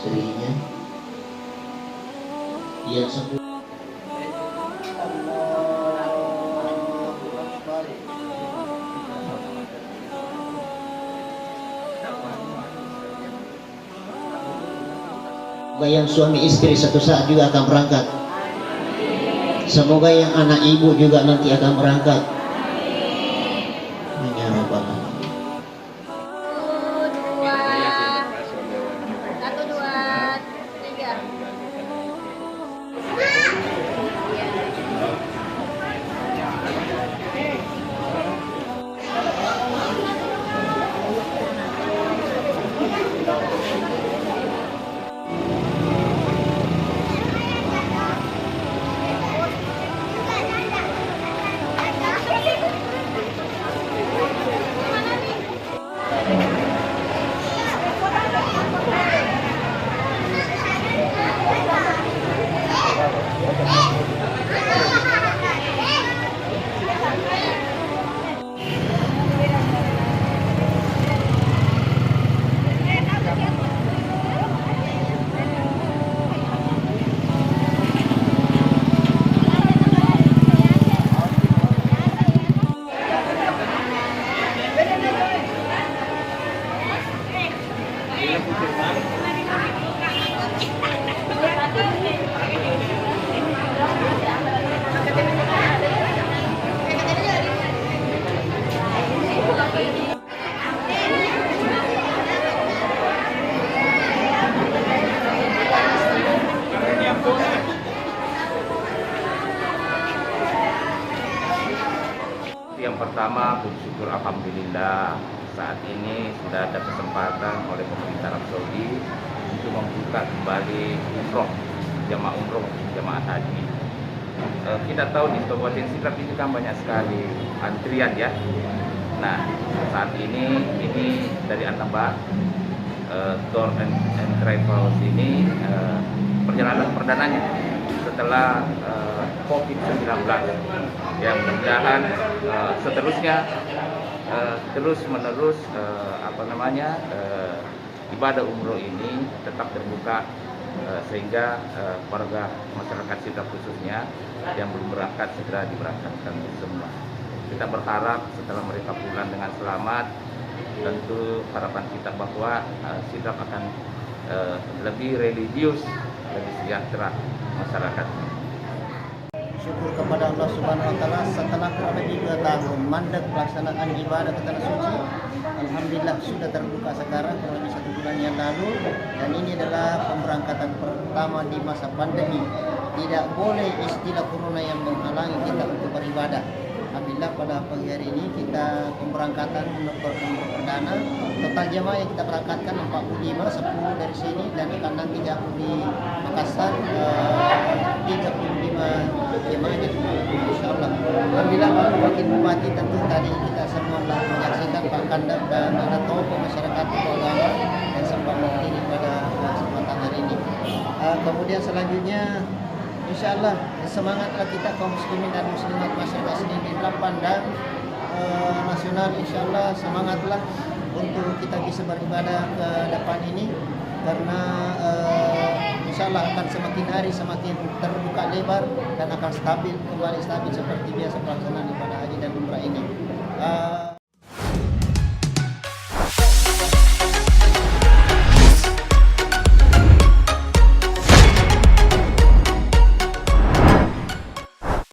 istrinya yang sepuluh. Semoga yang suami istri satu saat juga akan berangkat. Semoga yang anak ibu juga nanti akan berangkat. Ya Rabbal Alamin. Satu, dua, tiga. Yang pertama, bersyukur alhamdulillah saat ini sudah ada kesempatan oleh pemerintah Arab Saudi untuk membuka kembali jamaah haji. Kita tahu di Kabupaten Sidrap ini kan banyak sekali antrian ya. Nah, saat ini dari Anambas Tour and Travels ini perjalanan perdananya setelah COVID-19. Ya, mudah-mudahan seterusnya terus menerus ibadah umroh ini tetap terbuka sehingga warga masyarakat Sidrap khususnya yang belum berangkat segera diberangkatkan semua. Kita berharap setelah mereka pulang dengan selamat, tentu harapan kita bahwa Sidrap akan lebih religius, lebih sejahtera masyarakat. Syukur kepada Allah Subhanahu wa taala setelah kurang lebih 2 tahun mandek pelaksanaan ibadah ke tanah suci. Alhamdulillah sudah terbuka sekarang kurang lebih 1 bulan yang lalu, dan ini adalah pemberangkatan pertama di masa pandemi. Tidak boleh istilah corona yang menghalangi kita untuk beribadah. Alhamdulillah pada pagi hari ini kita pemberangkatan untuk perdana. Total jemaah yang kita berangkatkan 45, 10 dari sini dan akan nanti jatuh di Makassar 35 jemaahnya insyaallah. Alhamdulillah Pak Wakil Bupati tentu tadi kita semua telah menyaksikan Pak Kandab dan ada tokoh masyarakat agama yang sempat menghadiri pada kesempatan hari ini. Kemudian selanjutnya insyaallah semangatlah kita kaum muslimin dan muslimat masyarakat sini di Lapan dan nasional, insyaallah semangatlah untuk kita bisa beribadah ke depan ini, karena insyaallah akan semakin hari semakin terbuka lebar dan akan kembali stabil seperti biasa pelaksanaan ibadah haji dan umrah ini.